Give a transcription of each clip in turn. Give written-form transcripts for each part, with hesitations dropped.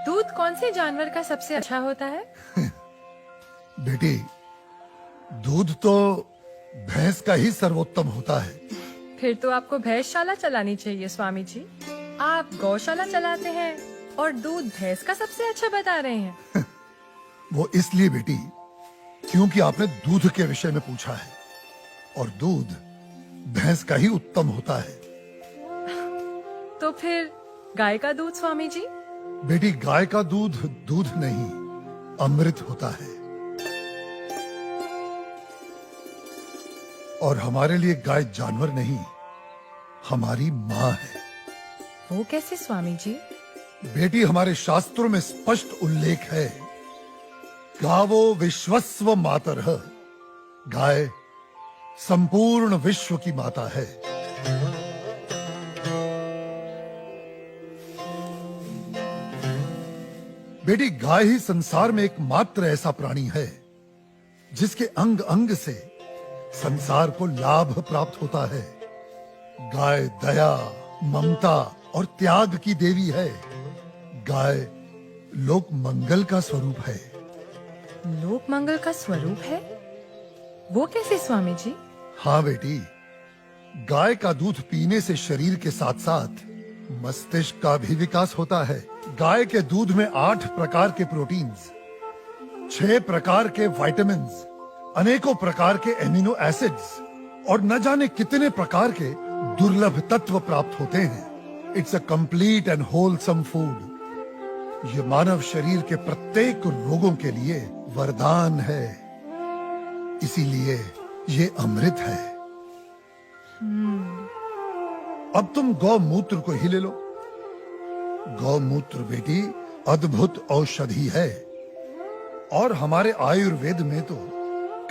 दूध कौन से जानवर का सबसे अच्छा होता है? बेटी, दूध तो भैंस का ही सर्वोत्तम होता है। फिर तो आपको भैंसशाला चलानी चाहिए स्वामी जी। आप गौशाला चलाते हैं और दूध भैंस का सबसे अच्छा बता रहे हैं। वो इसलिए बेटी, क्योंकि आपने दूध के विषय में पूछा है और दूध भैंस का ही उत्तम होता है। तो फिर गाय का दूध स्वामी जी? बेटी, गाय का दूध दूध नहीं, अमृत होता है। और हमारे लिए गाय जानवर नहीं, हमारी माँ है। वो कैसे स्वामी जी? बेटी, हमारे शास्त्रों में स्पष्ट उल्लेख है, गावो विश्वस्व मातरः, गाय संपूर्ण विश्व की माता है। बेटी, गाय ही संसार में एकमात्र ऐसा प्राणी है जिसके अंग अंग से संसार को लाभ प्राप्त होता है। गाय दया, ममता और त्याग की देवी है। गाय लोक मंगल का स्वरूप है। लोक मंगल का स्वरूप है? वो कैसे स्वामी जी? हाँ बेटी, गाय का दूध पीने से शरीर के साथ साथ मस्तिष्क का भी विकास होता है। गाय के दूध में 8 प्रकार के प्रोटीन्स, 6 प्रकार के विटामिन्स, अनेकों प्रकार के एमिनो एसिड्स और न जाने कितने प्रकार के दुर्लभ तत्व प्राप्त होते हैं। It's a complete and wholesome food. ये मानव शरीर के प्रत्येक रोगों के लिए वरदान है। इसीलिए ये अमृत है। अब तुम गौमूत्र को ही ले लो। गौमूत्र बेटी अद्भुत औषधि है और हमारे आयुर्वेद में तो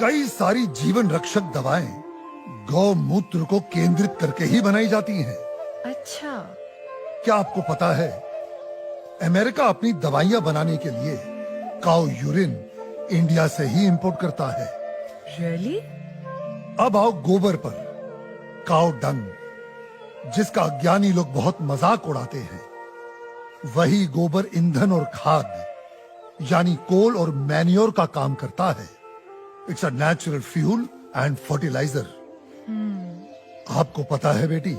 कई सारी जीवन रक्षक दवाएं गौमूत्र को केंद्रित करके ही बनाई जाती हैं। अच्छा। क्या आपको पता है, अमेरिका अपनी दवाइयां बनाने के लिए काऊ यूरिन इंडिया से ही इंपोर्ट करता है। रियली? अब आओ गोबर पर। काऊ डंग, जिसका अज्ञानी लोग बहुत मजाक उड़ाते हैं, वही गोबर ईंधन और खाद यानी कोल और मैन्योर का काम करता है। It's a natural fuel and fertiliser. आपको पता है बेटी,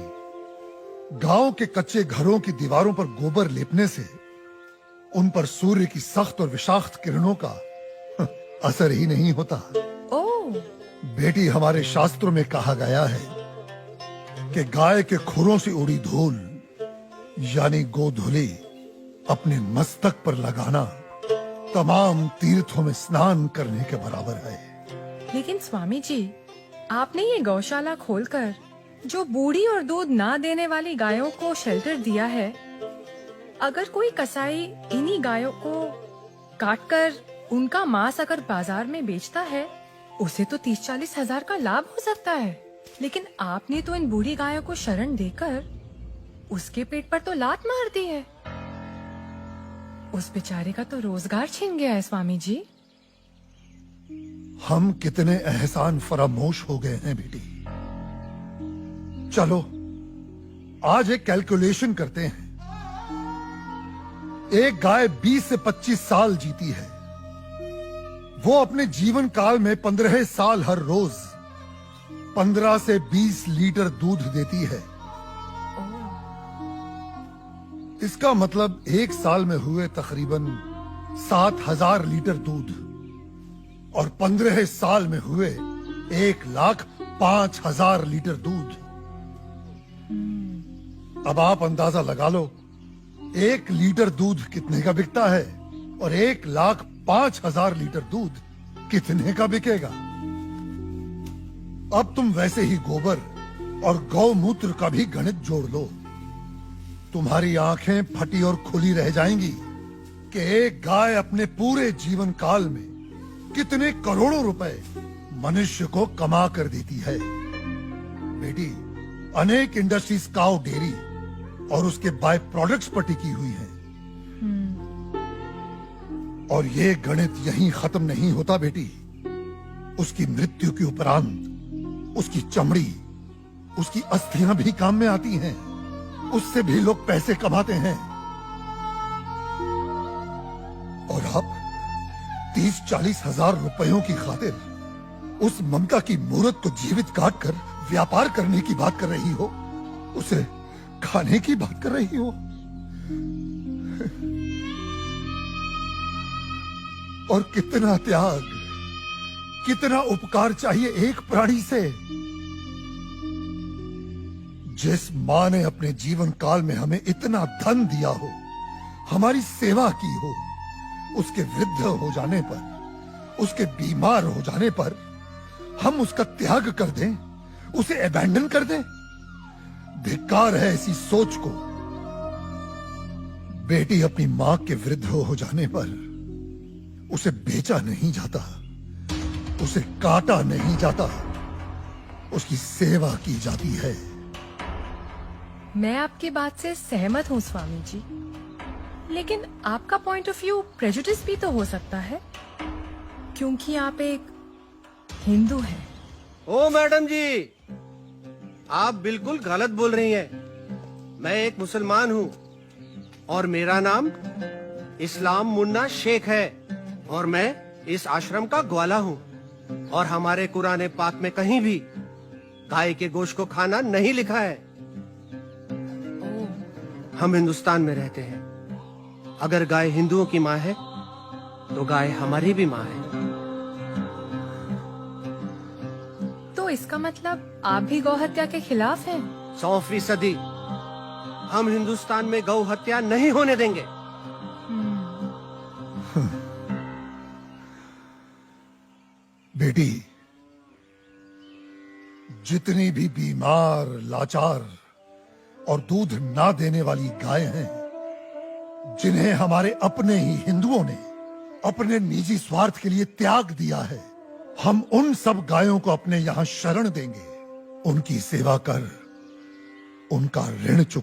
गांव के कच्चे घरों की दीवारों पर गोबर लेपने से उन पर सूर्य की सख्त और विषाक्त किरणों का असर ही नहीं होता। ओह। बेटी, हमारे शास्त्रों में कहा गया है कि गाय के खुरों से उड़ी धूल यानी गोधूली अपने मस्तक पर लगाना तमाम तीर्थों में स्नान करने के बराबर है। लेकिन स्वामी जी, आपने ये गौशाला खोलकर जो बूढ़ी और दूध ना देने वाली गायों को शेल्टर दिया है, अगर कोई कसाई इन्हीं गायों को काटकर उनका मांस अगर बाजार में बेचता है, उसे तो 30-40 हजार का लाभ हो सकता है। लेकिन आपने तो इन बूढ़ी गायों को शरण देकर उसके पेट पर तो लात मार दी है। उस बेचारे का तो रोजगार छीन गया है स्वामी जी। हम कितने एहसान फरामोश हो गए हैं बेटी। चलो आज एक कैलकुलेशन करते हैं। एक गाय 20 से 25 साल जीती है। वो अपने जीवन काल में 15 साल हर रोज 15 से 20 लीटर दूध देती है। इसका मतलब एक साल में हुए तकरीबन 7,000 लीटर दूध और 15 साल में हुए 1,05,000 लीटर दूध। अब आप अंदाजा लगा लो, 1 लीटर दूध कितने का बिकता है और 1,05,000 लीटर दूध कितने का बिकेगा। अब तुम वैसे ही गोबर और गौमूत्र का भी गणित जोड़ लो। तुम्हारी आंखें फटी और खुली रह जाएंगी कि एक गाय अपने पूरे जीवन काल में कितने करोड़ों रुपए मनुष्य को कमा कर देती है। बेटी, अनेक इंडस्ट्रीज काऊ डेयरी और उसके बाय प्रोडक्ट्स पर टिकी हुई हैं। और ये गणित यहीं खत्म नहीं होता बेटी। उसकी मृत्यु के उपरांत उसकी चमड़ी, उसकी अस्थियां भी काम में आती हैं। उससे भी लोग पैसे कमाते हैं। आप 30-40 हजार रुपयों की खातिर उस ममता की मूर्त को जीवित काट कर व्यापार करने की बात कर रही हो, उसे खाने की बात कर रही हो। और कितना त्याग, कितना उपकार चाहिए एक प्राणी से। जिस मां ने अपने जीवन काल में हमें इतना धन दिया हो, हमारी सेवा की हो, उसके वृद्ध हो जाने पर, उसके बीमार हो जाने पर हम उसका त्याग कर दें, उसे अबैंडन कर दें। धिक्कार है ऐसी सोच को। बेटी अपनी मां के वृद्ध हो जाने पर उसे बेचा नहीं जाता, उसे काटा नहीं जाता, उसकी सेवा की जाती है। मैं आपकी बात से सहमत हूँ स्वामी जी, लेकिन आपका पॉइंट ऑफ व्यू प्रेजुडिस भी तो हो सकता है, क्योंकि आप एक हिंदू हैं। ओ मैडम जी, आप बिल्कुल गलत बोल रही हैं। मैं एक मुसलमान हूँ और मेरा नाम इस्लाम मुन्ना शेख है और मैं इस आश्रम का ग्वाला हूँ। और हमारे कुरान पाक में कहीं भी गाय के गोश्त को खाना नहीं लिखा है। हम हिंदुस्तान में रहते हैं। अगर गाय हिंदुओं की माँ है तो गाय हमारी भी माँ है। तो इसका मतलब आप भी गौ हत्या के खिलाफ हैं? 100%। हम हिंदुस्तान में गौ हत्या नहीं होने देंगे। बेटी, जितनी भी बीमार, लाचार और दूध ना देने वाली गायें हैं, जिन्हें हमारे अपने ही हिंदुओं ने अपने निजी स्वार्थ के लिए त्याग दिया है, हम उन सब गायों को अपने यहां शरण देंगे। उनकी सेवा कर उनका ऋण चुका